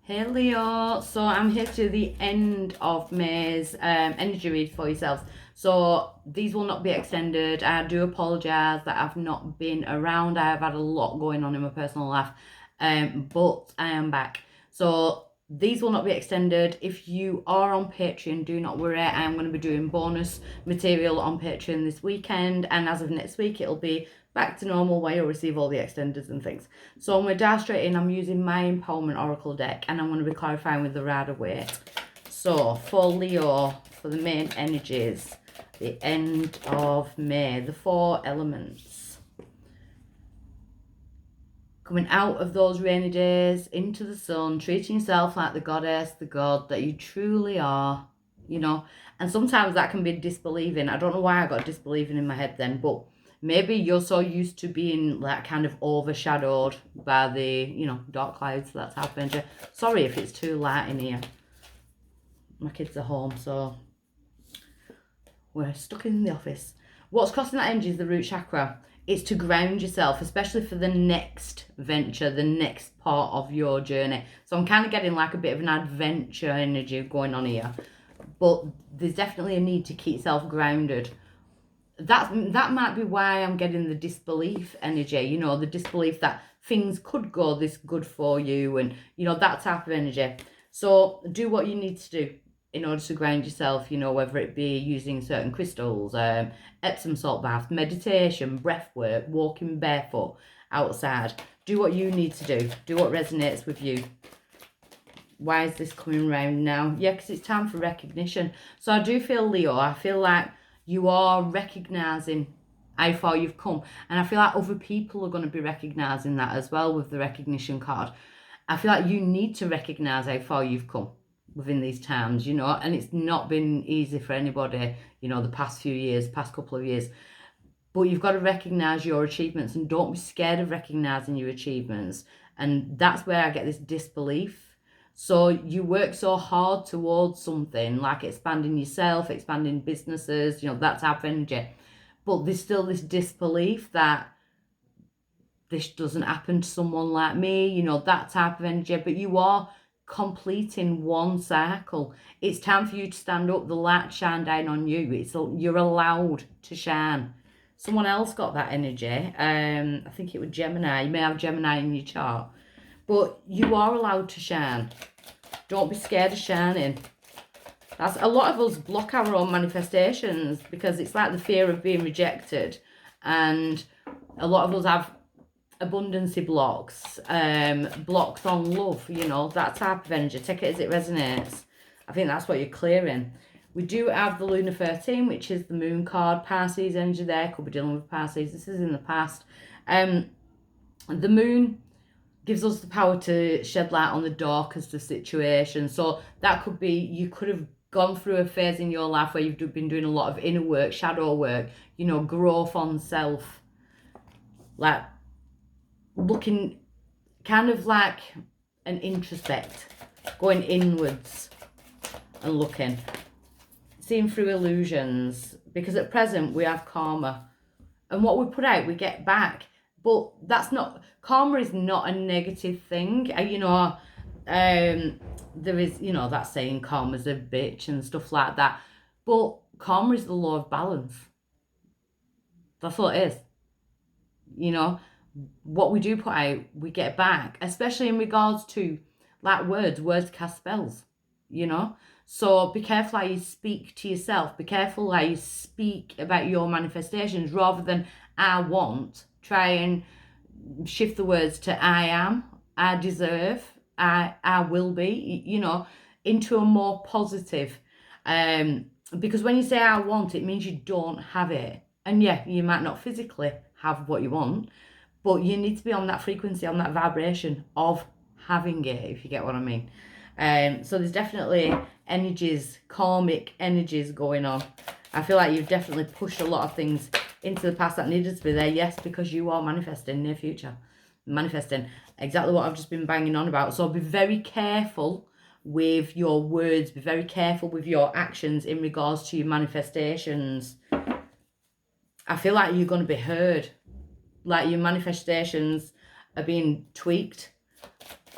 Hey Leo, so I'm here to do the end of May's energy read for yourselves. So these will not be extended. I do apologise that I've not been around. I have had a lot going on in my personal life, but I am back. So these will not be extended. If you are on Patreon, do not worry. I am going to be doing bonus material on Patreon this weekend, and as of next week, it'll be back to normal where you'll receive all the extenders and things. So I'm going to dive straight in. I'm using my Empowerment Oracle deck, and I'm going to be clarifying with the Rider-Waite. So for Leo, for the main energies, the end of May, the 4 elements. Coming out of those rainy days into the sun, treating yourself like the goddess, the god that you truly are, And sometimes that can be disbelieving. I don't know why I got disbelieving in my head then, but maybe you're so used to being like kind of overshadowed by the, dark clouds that's happened. Sorry if it's too light in here. My kids are home, so we're stuck in the office. What's crossing that energy is the root chakra. It's to ground yourself, especially for the next venture, the next part of your journey. So I'm kind of getting like a bit of an adventure energy going on here. But there's definitely a need to keep yourself grounded. That might be why I'm getting the disbelief energy, the disbelief that things could go this good for you and, that type of energy. So do what you need to do in order to ground yourself, whether it be using certain crystals, Epsom salt bath, meditation, breath work, walking barefoot outside. Do what you need to do. Do what resonates with you. Why is this coming round now? Yeah, because it's time for recognition. So I do feel, Leo, I feel like you are recognising how far you've come. And I feel like other people are going to be recognising that as well with the recognition card. I feel like you need to recognise how far you've come within these times, and it's not been easy for anybody, the past few years, past couple of years. But you've got to recognise your achievements and don't be scared of recognising your achievements. And that's where I get this disbelief. So you work so hard towards something like expanding yourself, expanding businesses, that type of energy. But there's still this disbelief that this doesn't happen to someone like me, that type of energy. But you are completing one cycle. It's time for you to stand up, the light shine down on you. You're allowed to shine. Someone else got that energy. I think it was Gemini. You may have Gemini in your chart. But you are allowed to shine. Don't be scared of shining. That's a lot of us block our own manifestations because it's like the fear of being rejected. And a lot of us have abundancy blocks, blocks on love, that type of energy. Take it as it resonates. I think that's what you're clearing. We do have the Lunar 13, which is the moon card. Pisces energy there. Could be dealing with Pisces. This is in the past. The moon gives us the power to shed light on the darkest of situations. So that could be, you could have gone through a phase in your life where you've been doing a lot of inner work, shadow work, growth on self. Like looking kind of like an introspect, going inwards and looking, seeing through illusions, because at present we have karma, and what we put out we get back. But that's not, karma is not a negative thing. There is, that saying karma's a bitch and stuff like that, but karma is the law of balance. That's what it is. What we do put out, we get back, especially in regards to like words cast spells, So be careful how you speak to yourself. Be careful how you speak about your manifestations rather than I want. Try and shift the words to I am, I deserve, I will be, into a more positive. Because when you say I want, it means you don't have it. And yeah, you might not physically have what you want, but you need to be on that frequency, on that vibration of having it, if you get what I mean. So there's definitely energies, karmic energies going on. I feel like you've definitely pushed a lot of things into the past that needed to be there. Yes, because you are manifesting near future. Manifesting exactly what I've just been banging on about. So be very careful with your words. Be very careful with your actions in regards to your manifestations. I feel like you're going to be heard. Like your manifestations are being tweaked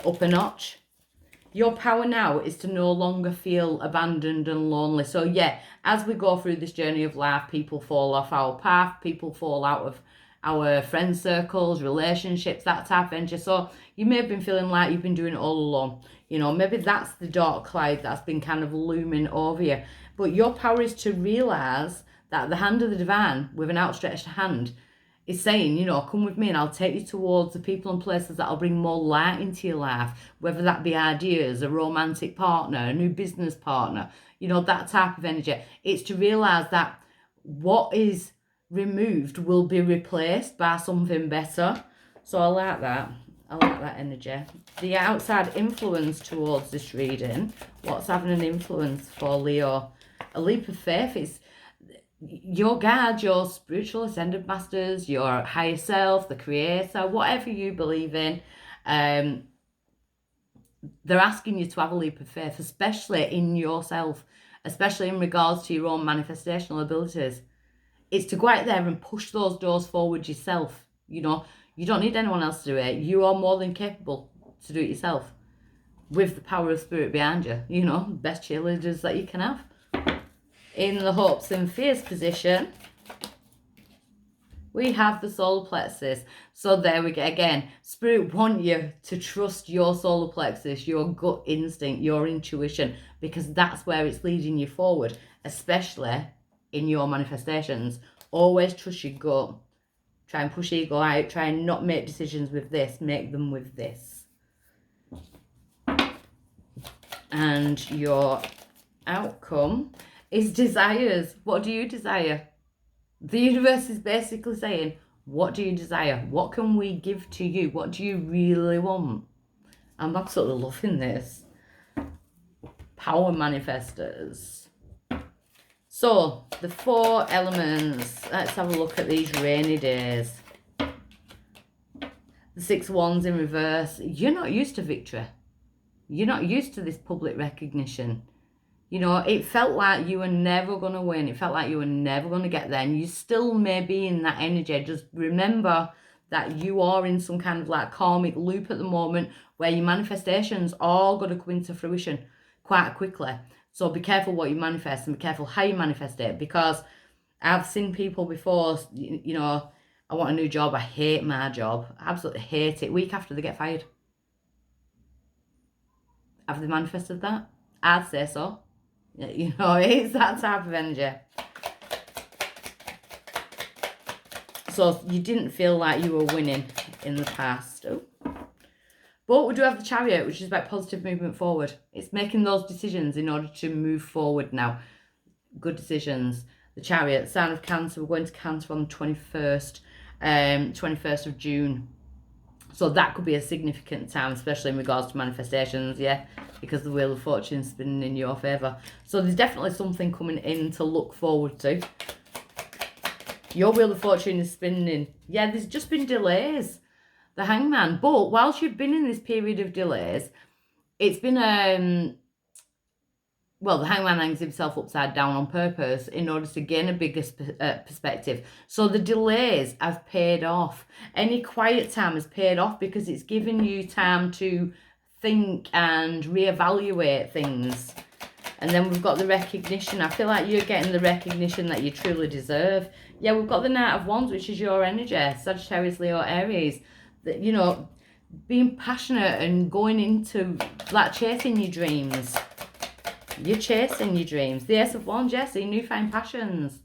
up a notch. Your power now is to no longer feel abandoned and lonely. So yeah, as we go through this journey of life, people fall off our path, people fall out of our friend circles, relationships, that type of energy. So you may have been feeling like you've been doing it all alone. You know, maybe that's the dark cloud that's been kind of looming over you. But your power is to realise that the hand of the divine, with an outstretched hand, is saying, you know, come with me and I'll take you towards the people and places that'll bring more light into your life, whether that be ideas, a romantic partner, a new business partner, you know, that type of energy. It's to realise that what is removed will be replaced by something better. So I like that. I like that energy. The outside influence towards this reading, what's having an influence for Leo? A leap of faith is your guide, your spiritual ascended masters, your higher self, the creator, whatever you believe in, they're asking you to have a leap of faith, especially in yourself, especially in regards to your own manifestational abilities. It's to go out there and push those doors forward yourself. You know, you don't need anyone else to do it. You are more than capable to do it yourself with the power of spirit behind you. You know, best cheerleaders that you can have. In the hopes and fears position, we have the solar plexus. So there we go again. Spirit want you to trust your solar plexus, your gut instinct, your intuition, because that's where it's leading you forward, especially in your manifestations. Always trust your gut. Try and push ego out. Try and not make decisions with this. Make them with this. And your outcome is desires. What do you desire? The universe is basically saying, what do you desire? What can we give to you? What do you really want? I'm absolutely loving this. Power manifestors. So, the 4 elements. Let's have a look at these rainy days. The 6 wands in reverse. You're not used to victory. You're not used to this public recognition. You know, it felt like you were never going to win. It felt like you were never going to get there. And you still may be in that energy. Just remember that you are in some kind of like karmic loop at the moment where your manifestations are going to come into fruition quite quickly. So be careful what you manifest and be careful how you manifest it. Because I've seen people before, you know, I want a new job. I hate my job. I absolutely hate it. Week after they get fired. Have they manifested that? I'd say so. You know, it's that type of energy. So you didn't feel like you were winning in the past. Oh. But we do have the Chariot, which is about positive movement forward. It's making those decisions in order to move forward now. Good decisions. The Chariot, sign of Cancer. We're going to Cancer on the 21st of June. So that could be a significant time, especially in regards to manifestations, yeah, because the Wheel of Fortune is spinning in your favour. So there's definitely something coming in to look forward to. Your Wheel of Fortune is spinning. Yeah, there's just been delays. The Hangman. But whilst you've been in this period of delays, it's been well, the Hangman hangs himself upside down on purpose in order to gain a bigger perspective. So the delays have paid off. Any quiet time has paid off because it's given you time to think and reevaluate things. And then we've got the recognition. I feel like you're getting the recognition that you truly deserve. Yeah, we've got the Knight of Wands, which is your energy. Sagittarius, Leo, Aries. That, you know, being passionate and going into, like, chasing your dreams. You're chasing your dreams. The Ace of Wands, yes, your newfound passions.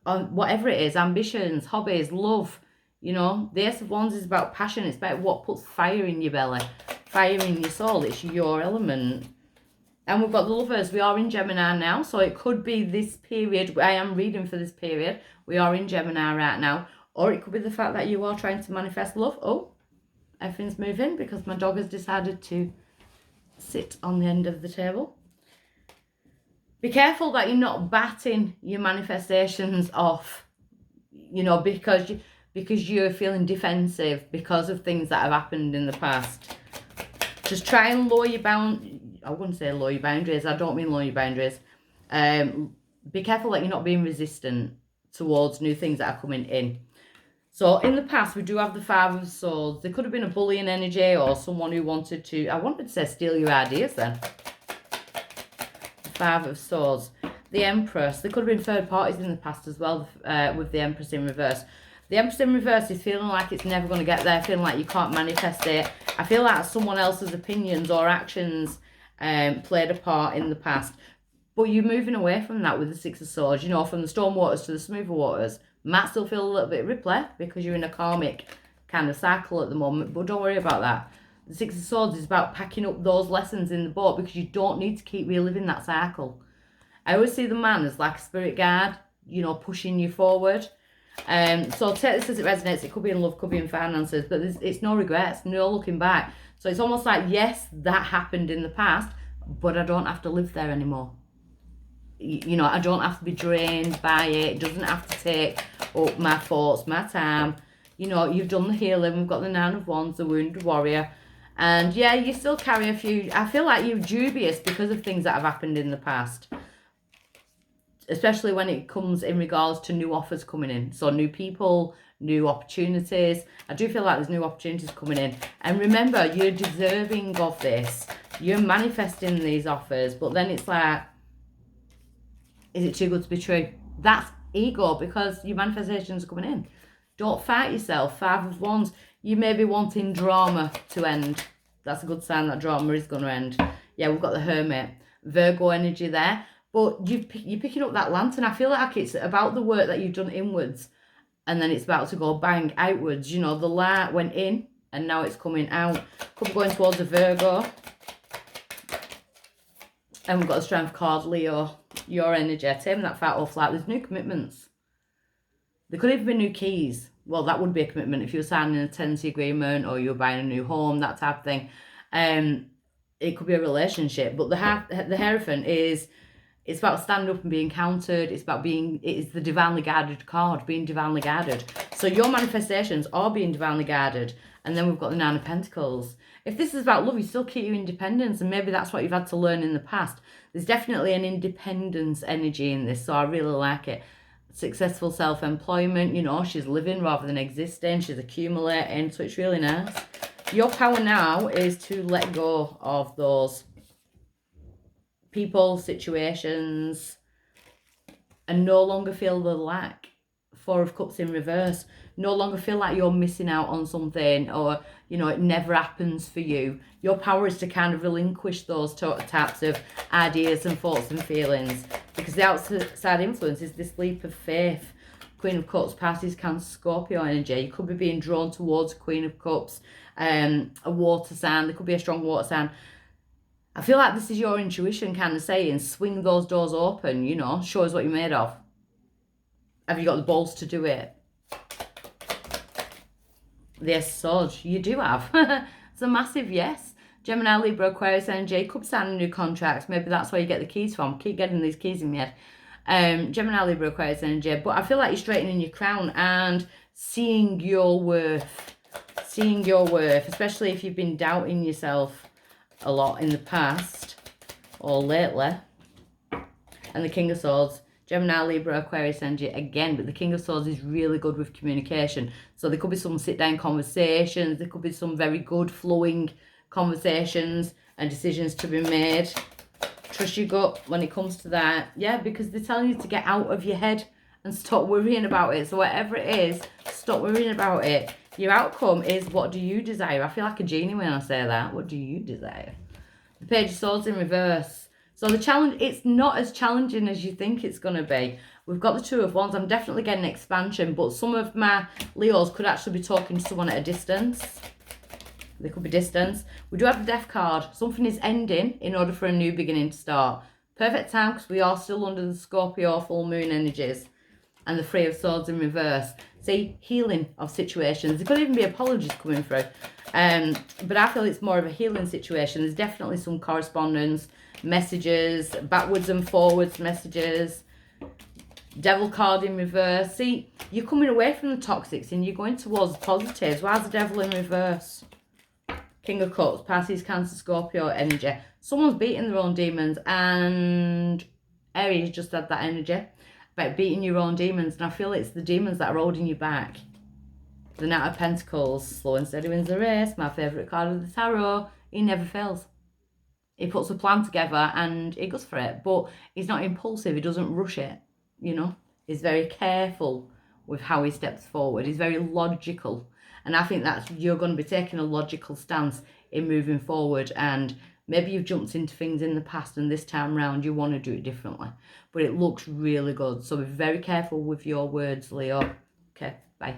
Whatever it is, ambitions, hobbies, love. You know, the Ace of Wands is about passion. It's about what puts fire in your belly, fire in your soul. It's your element. And we've got the Lovers. We are in Gemini now, so it could be this period. I am reading for this period. We are in Gemini right now. Or it could be the fact that you are trying to manifest love. Oh, everything's moving because my dog has decided to sit on the end of the table. Be careful that you're not batting your manifestations off, you know, because you're feeling defensive because of things that have happened in the past. Just try and lower your I wouldn't say lower your boundaries. I don't mean lower your boundaries. Be careful that you're not being resistant towards new things that are coming in. So in the past, we do have the Five of Swords. There could have been a bullying energy or someone who wanted to, I wanted to say steal your ideas then. The Five of Swords. The Empress. There could have been third parties in the past as well with the Empress in reverse. The Empress in reverse is feeling like it's never going to get there, feeling like you can't manifest it. I feel like someone else's opinions or actions played a part in the past. But you're moving away from that with the Six of Swords, you know, from the storm waters to the smoother waters. Might still feel a little bit ripply because you're in a karmic kind of cycle at the moment, but don't worry about that. The Six of Swords is about packing up those lessons in the boat because you don't need to keep reliving that cycle. I always see the man as like a spirit guide, you know, pushing you forward. So take this as it resonates. It could be in love, could be in finances, but it's no regrets, no looking back. So it's almost like, yes, that happened in the past, but I don't have to live there anymore. You know, I don't have to be drained by it. It doesn't have to take up my thoughts, my time. You know, you've done the healing. We've got the Nine of Wands, the Wounded Warrior. And yeah, you still carry a few. I feel like you're dubious because of things that have happened in the past. Especially when it comes in regards to new offers coming in. So new people, new opportunities. I do feel like there's new opportunities coming in. And remember, you're deserving of this. You're manifesting these offers. But then it's like, is it too good to be true? That's ego because your manifestations are coming in. Don't fight yourself. Five of Wands. You may be wanting drama to end. That's a good sign that drama is going to end. Yeah, we've got the Hermit. Virgo energy there. But you're picking up that lantern. I feel like it's about the work that you've done inwards. And then it's about to go bang outwards. You know, the light went in and now it's coming out. Could be going towards a Virgo. And we've got the Strength card, Leo. Your energy. Tame that fight or flight. There's new commitments. There could even be new keys. Well, that would be a commitment if you were signing a tenancy agreement or you were buying a new home, that type of thing. It could be a relationship. But the Hierophant is, it's about standing up and being countered. It's about being, it's the divinely guided card, being divinely guided. So your manifestations are being divinely guided. And then we've got the Nine of Pentacles. If this is about love, you still keep your independence. And maybe that's what you've had to learn in the past. There's definitely an independence energy in this. So I really like it. Successful self-employment. You know, she's living rather than existing. She's accumulating. So it's really nice. Your power now is to let go of those people, situations, and no longer feel the lack. Four of Cups in reverse. No longer feel like you're missing out on something or, you know, it never happens for you. Your power is to kind of relinquish those types of ideas and thoughts and feelings because the outside influence is this leap of faith. Queen of Cups, Pisces, Cancer, Scorpio energy. You could be being drawn towards Queen of Cups, a water sign. There could be a strong water sign. I feel like this is your intuition kind of saying, swing those doors open, you know, show us what you're made of. Have you got the balls to do it? The Ace of Swords, you do have. It's a massive yes. Gemini, Libra, Aquarius energy, could be signing new contracts. Maybe that's where you get the keys from. Keep getting these keys in your head. Gemini, Libra, Aquarius energy. But I feel like you're straightening your crown and seeing your worth. Seeing your worth, especially if you've been doubting yourself a lot in the past or lately. And the King of Swords. Gemini, Libra, Aquarius energy again, but the King of Swords is really good with communication. So there could be some sit-down conversations. There could be some very good flowing conversations and decisions to be made. Trust your gut when it comes to that. Yeah, because they're telling you to get out of your head and stop worrying about it. So whatever it is, stop worrying about it. Your outcome is, what do you desire? I feel like a genie when I say that. What do you desire? The Page of Swords in reverse. So the challenge, it's not as challenging as you think it's going to be. We've got the Two of Wands. I'm definitely getting expansion, but some of my Leos could actually be talking to someone at a distance. There could be distance. We do have the Death card. Something is ending in order for a new beginning to start. Perfect time because we are still under the Scorpio full moon energies. And the Three of Swords in reverse. See, healing of situations. There could even be apologies coming through. But I feel it's more of a healing situation. There's definitely some correspondence, messages, backwards and forwards messages. Devil card in reverse. See, you're coming away from the toxics and you're going towards the positives. Why is the Devil in reverse? King of Cups, Pisces, Cancer, Scorpio energy. Someone's beating their own demons, and Aries just had that energy about beating your own demons, and I feel it's the demons that are holding you back. The Knight of Pentacles, slow and steady wins the race. My favourite card of the tarot. He never fails. He puts a plan together and he goes for it. But he's not impulsive. He doesn't rush it, you know. He's very careful with how he steps forward. He's very logical. And I think that you're going to be taking a logical stance in moving forward. And maybe you've jumped into things in the past and this time round you want to do it differently. But it looks really good. So be very careful with your words, Leo. Okay, bye.